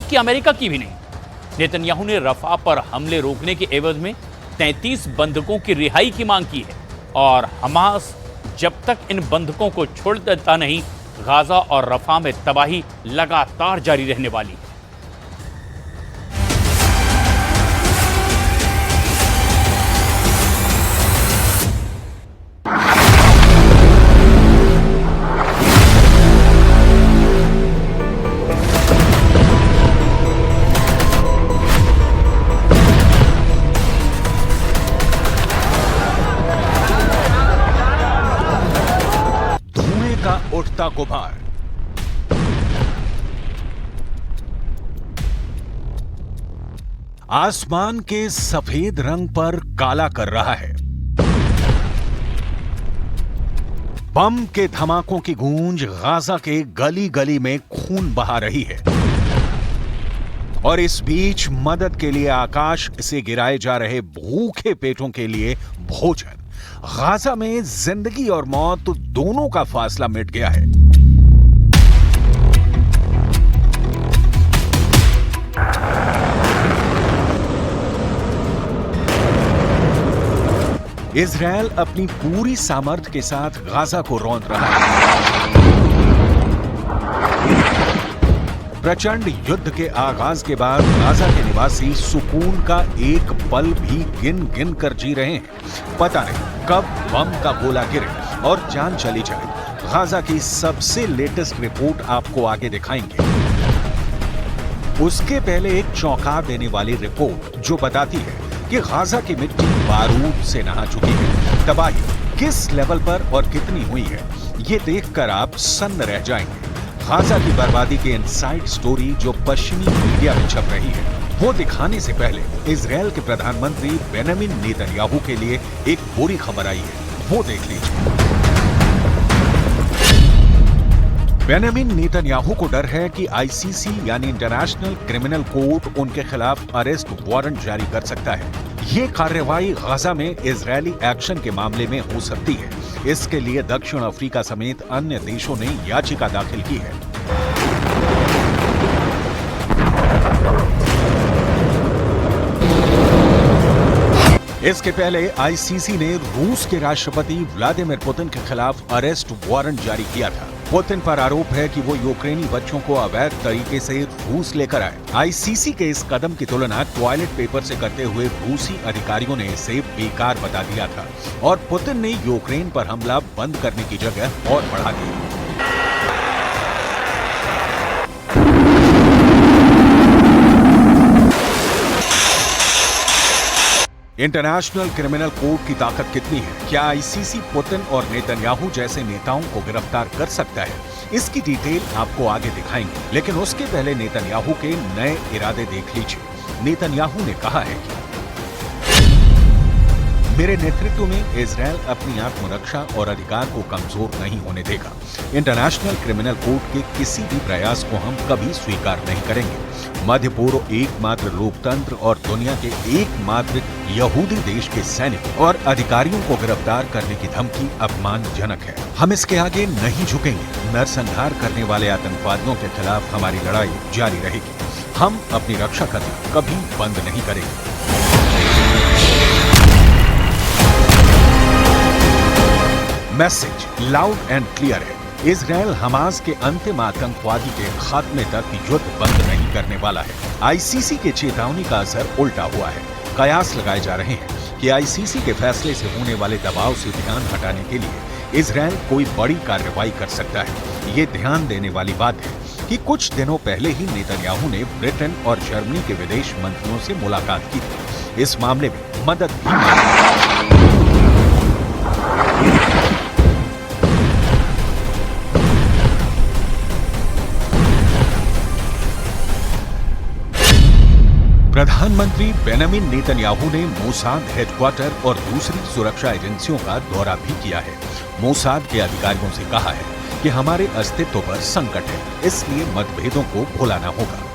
जबकि अमेरिका की भी नहीं। नेतन्याहू ने रफा पर हमले रोकने के एवज में 33 बंधकों की रिहाई की मांग की है और हमास जब तक इन बंधकों को छोड़ देता नहीं, गाजा और रफा में तबाही लगातार जारी रहने वाली है। उठता गुबार, आसमान के सफेद रंग पर काला कर रहा है। बम के धमाकों की गूंज गाजा के गली गली में खून बहा रही है और इस बीच मदद के लिए आकाश से गिराए जा रहे भूखे पेटों के लिए भोजन। गाजा में जिंदगी और मौत दोनों का फासला मिट गया है। इजरायल अपनी पूरी सामर्थ्य के साथ गाजा को रौंद रहा है। प्रचंड युद्ध के आगाज के बाद गाजा के निवासी सुकून का एक पल भी गिन गिन कर जी रहे हैं। पता नहीं कब बम का गोला गिरे और जान चली जाए। गाजा की सबसे लेटेस्ट रिपोर्ट आपको आगे दिखाएंगे। उसके पहले एक चौंका देने वाली रिपोर्ट जो बताती है कि गाजा की मिट्टी बारूद से नहा चुकी है। तबाही किस लेवल पर और कितनी हुई है, ये देखकर आप सन्न रह जाएंगे। गाजा की बर्बादी के इनसाइड स्टोरी जो पश्चिमी मीडिया में छप रही है, वो दिखाने से पहले इजरायल के प्रधानमंत्री बेंजामिन नेतन्याहू के लिए एक बुरी खबर आई है, वो देख लीजिए। बेंजामिन नेतन्याहू को डर है कि आईसीसी यानी इंटरनेशनल क्रिमिनल कोर्ट उनके खिलाफ अरेस्ट वारंट जारी कर सकता है। ये कार्रवाई गाजा में इजरायली एक्शन के मामले में हो सकती है। इसके लिए दक्षिण अफ्रीका समेत अन्य देशों ने याचिका दाखिल की है। इसके पहले आईसीसी ने रूस के राष्ट्रपति व्लादिमीर पुतिन के खिलाफ अरेस्ट वारंट जारी किया था। पुतिन पर आरोप है कि वो यूक्रेनी बच्चों को अवैध तरीके से रूस लेकर आए। आईसीसी के इस कदम की तुलना टॉयलेट पेपर से करते हुए रूसी अधिकारियों ने इसे बेकार बता दिया था और पुतिन ने यूक्रेन पर हमला बंद करने की जगह और बढ़ा दिया। इंटरनेशनल क्रिमिनल कोर्ट की ताकत कितनी है? क्या आईसीसी पुतिन और नेतन्याहू जैसे नेताओं को गिरफ्तार कर सकता है? इसकी डिटेल आपको आगे दिखाएंगे, लेकिन उसके पहले नेतन्याहू के नए इरादे देख लीजिए। नेतन्याहू ने कहा है कि मेरे नेतृत्व में इजरायल अपनी आत्मरक्षा और अधिकार को कमजोर नहीं होने देगा। इंटरनेशनल क्रिमिनल कोर्ट के किसी भी प्रयास को हम कभी स्वीकार नहीं करेंगे। मध्य पूर्व एकमात्र लोकतंत्र और दुनिया के एकमात्र यहूदी देश के सैनिकों और अधिकारियों को गिरफ्तार करने की धमकी अपमानजनक है। हम इसके आगे नहीं झुकेंगे। नरसंहार करने वाले आतंकवादियों के खिलाफ हमारी लड़ाई जारी रहेगी। हम अपनी रक्षा करना कभी बंद नहीं करेंगे। मैसेज लाउड एंड क्लियर है। इजरायल हमास के अंतिम आतंकवादी के खात्मे तक युद्ध बंद नहीं करने वाला है। आईसीसी के चेतावनी का असर उल्टा हुआ है। कयास लगाए जा रहे हैं कि आईसीसी के फैसले से होने वाले दबाव से ध्यान हटाने के लिए इजरायल कोई बड़ी कार्रवाई कर सकता है। ये ध्यान देने वाली बात है कि कुछ दिनों पहले ही नेतन्याहू ने ब्रिटेन और जर्मनी के विदेश मंत्रियों से मुलाकात की थी। इस मामले में मदद भी मांगी। प्रधानमंत्री बेंजामिन नेतन्याहू ने मोसाद हेडक्वार्टर और दूसरी सुरक्षा एजेंसियों का दौरा भी किया है। मोसाद के अधिकारियों से कहा है कि हमारे अस्तित्व पर संकट है, इसलिए मतभेदों को भुलाना होगा।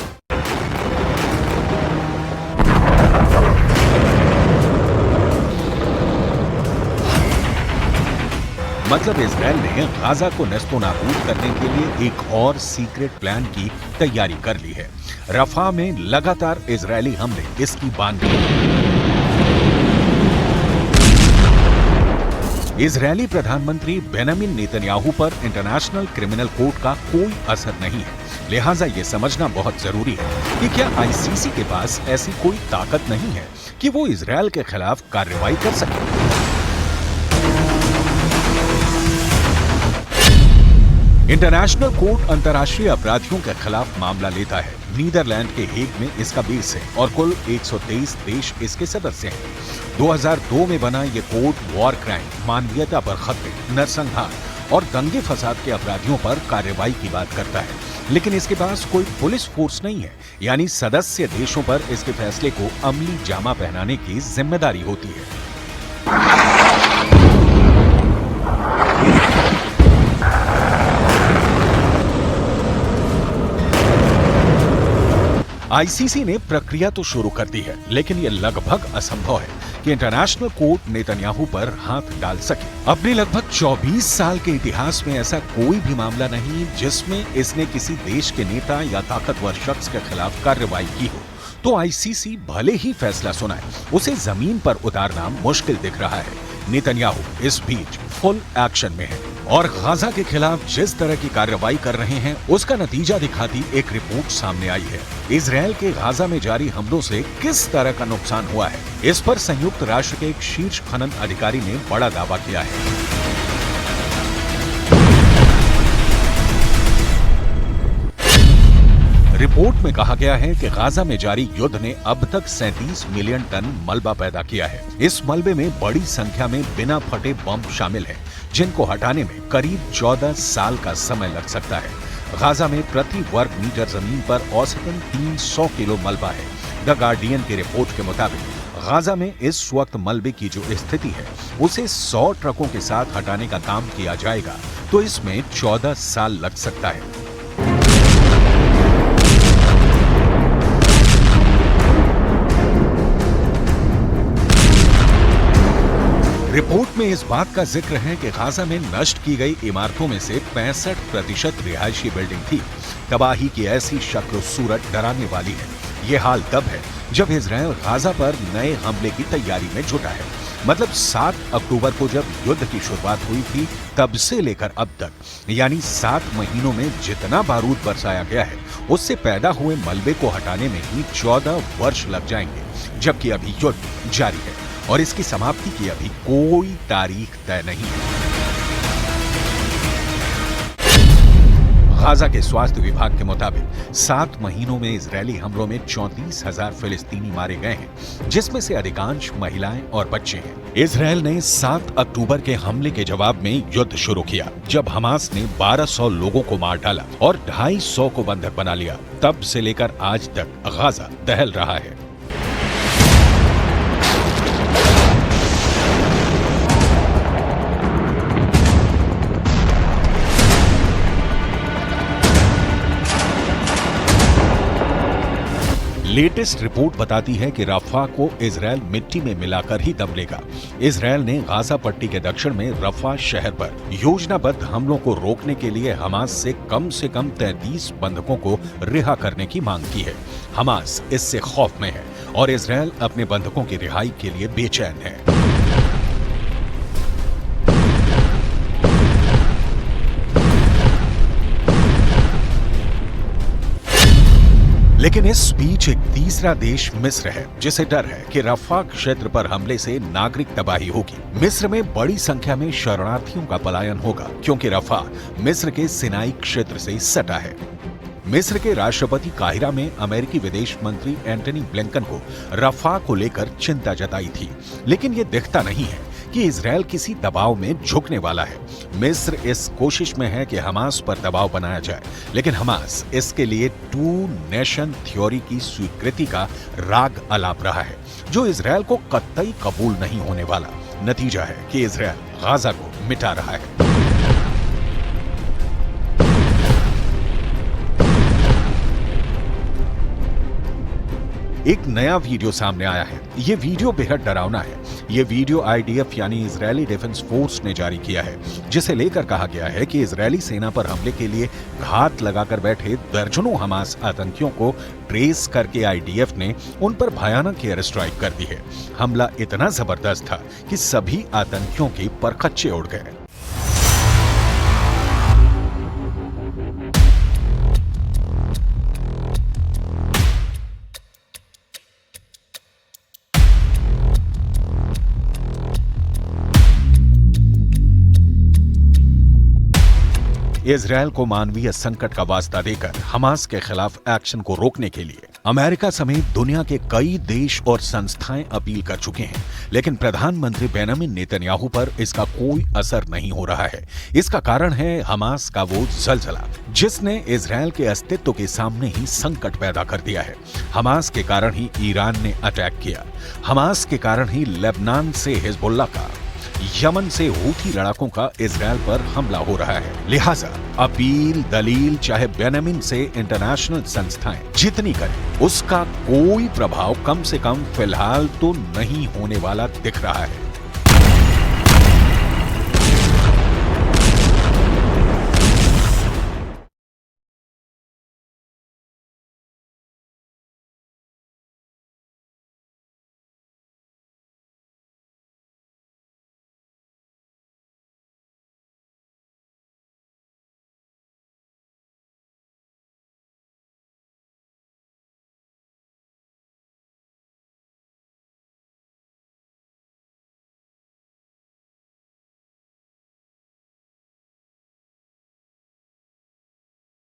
मतलब इजराइल ने गाजा को नेस्तो नाबूद करने के लिए एक और सीक्रेट प्लान की तैयारी कर ली है। रफा में लगातार इजरायली हमले इसकी बानगी। इजरायली प्रधानमंत्री बेंजामिन नेतन्याहू पर इंटरनेशनल क्रिमिनल कोर्ट का कोई असर नहीं है, लिहाजा ये समझना बहुत जरूरी है कि क्या आईसीसी के पास ऐसी कोई ताकत नहीं है कि वो इजरायल के खिलाफ कार्रवाई कर सके। इंटरनेशनल कोर्ट अंतर्राष्ट्रीय अपराधियों के खिलाफ मामला लेता है। नीदरलैंड के हेग में इसका बेस है और कुल 123 देश इसके सदस्य हैं। 2002 में बना ये कोर्ट वॉर क्राइम, मानवीयता पर खतरे, नरसंहार और दंगे फसाद के अपराधियों पर कार्रवाई की बात करता है, लेकिन इसके पास कोई पुलिस फोर्स नहीं है, यानी सदस्य देशों पर इसके फैसले को अमली जामा पहनाने की जिम्मेदारी होती है। आईसीसी ने प्रक्रिया तो शुरू कर दी है, लेकिन यह लगभग असंभव है कि इंटरनेशनल कोर्ट नेतन्याहू पर हाथ डाल सके। अपने लगभग 24 साल के इतिहास में ऐसा कोई भी मामला नहीं जिसमें इसने किसी देश के नेता या ताकतवर शख्स के खिलाफ कार्रवाई की हो। तो आईसीसी भले ही फैसला सुनाए, उसे जमीन पर उतारना मुश्किल दिख रहा है। नेतन्याहू इस बीच फुल एक्शन में है और गाजा के खिलाफ जिस तरह की कार्रवाई कर रहे हैं उसका नतीजा दिखाती एक रिपोर्ट सामने आई है। इजरायल के गाजा में जारी हमलों से किस तरह का नुकसान हुआ है, इस पर संयुक्त राष्ट्र के एक शीर्ष खनन अधिकारी ने बड़ा दावा किया है। रिपोर्ट में कहा गया है कि गाजा में जारी युद्ध ने अब तक 37 मिलियन टन मलबा पैदा किया है। इस मलबे में बड़ी संख्या में बिना फटे बम शामिल हैं, जिनको हटाने में करीब 14 साल का समय लग सकता है। गाजा में प्रति वर्ग मीटर जमीन पर औसतन 300 किलो मलबा है। द गार्डियन की रिपोर्ट के मुताबिक गाजा में इस वक्त मलबे की जो स्थिति है उसे 100 ट्रकों के साथ हटाने का काम किया जाएगा तो इसमें 14 साल लग सकता है। रिपोर्ट में इस बात का जिक्र है कि गाजा में नष्ट की गई इमारतों में से 65% रिहायशी बिल्डिंग थी। तबाही की ऐसी शक्ल सूरत डराने वाली है। ये हाल तब है जब इजरायल गाजा पर नए हमले की तैयारी में जुटा है। मतलब 7 अक्टूबर को जब युद्ध की शुरुआत हुई थी तब से लेकर अब तक, यानी 7 महीनों में जितना बारूद बरसाया गया है उससे पैदा हुए मलबे को हटाने में ही 14 वर्ष लग जाएंगे, जबकि अभी युद्ध जारी है और इसकी समाप्ति की अभी कोई तारीख तय नहीं है। गाजा के स्वास्थ्य विभाग के मुताबिक 7 महीनों में इजरायली हमलों में 34,000 फिलिस्तीनी मारे गए हैं, जिसमें से अधिकांश महिलाएं और बच्चे हैं। इजरायल ने 7 अक्टूबर के हमले के जवाब में युद्ध शुरू किया, जब हमास ने 1200 लोगों को मार डाला और 250 को बंधक बना लिया। तब से लेकर आज तक गाजा दहल रहा है। लेटेस्ट रिपोर्ट बताती है कि रफा को इजरायल मिट्टी में मिलाकर ही दम लेगा। इजरायल ने गाजा पट्टी के दक्षिण में रफा शहर पर योजनाबद्ध हमलों को रोकने के लिए हमास से कम 33 बंधकों को रिहा करने की मांग की है। हमास इससे खौफ में है और इजरायल अपने बंधकों की रिहाई के लिए बेचैन है। लेकिन इस बीच एक तीसरा देश मिस्र है, जिसे डर है कि रफा क्षेत्र पर हमले से नागरिक तबाही होगी। मिस्र में बड़ी संख्या में शरणार्थियों का पलायन होगा, क्योंकि रफा मिस्र के सिनाई क्षेत्र से सटा है। मिस्र के राष्ट्रपति काहिरा में अमेरिकी विदेश मंत्री एंटनी ब्लिंकन को रफा को लेकर चिंता जताई थी, लेकिन ये दिखता नहीं है कि इजरायल किसी दबाव में झुकने वाला है। मिस्र इस कोशिश में है कि हमास पर दबाव बनाया जाए, लेकिन हमास इसके लिए 2 नेशन थ्योरी की स्वीकृति का राग अलाप रहा है, जो इजरायल को कतई कबूल नहीं होने वाला। नतीजा है कि इजरायल गाजा को मिटा रहा है। एक नया वीडियो सामने आया है। ये वीडियो बेहद डरावना है। ये वीडियो आईडीएफ यानी इजरायली डिफेंस फोर्स ने जारी किया है, जिसे लेकर कहा गया है कि इजरायली सेना पर हमले के लिए घात लगाकर बैठे दर्जनों हमास आतंकियों को ट्रेस करके आईडीएफ ने उन पर भयानक एयर स्ट्राइक कर दी है। हमला इतना जबरदस्त था कि सभी आतंकियों के परखच्चे उड़ गए। इजरायल को मानवीय संकट का वास्ता देकर हमास के खिलाफ एक्शन को रोकने के लिए अमेरिका समेत दुनिया के कई देश और संस्थाएं अपील कर चुके हैं, लेकिन प्रधानमंत्री बेंजामिन नेतन्याहू पर इसका कोई असर नहीं हो रहा है। इसका कारण है हमास का वो जलजला, जिसने इजरायल के अस्तित्व के सामने ही संकट पैदा कर दिया है। हमास के कारण ही ईरान ने अटैक किया, हमास के कारण ही लेबनान से हिजबुल्लाह का, यमन से हूथी लड़ाकों का इजरायल पर हमला हो रहा है। लिहाजा अपील दलील चाहे बेंजामिन से इंटरनेशनल संस्थाएं जितनी करें, उसका कोई प्रभाव कम से कम फिलहाल तो नहीं होने वाला दिख रहा है।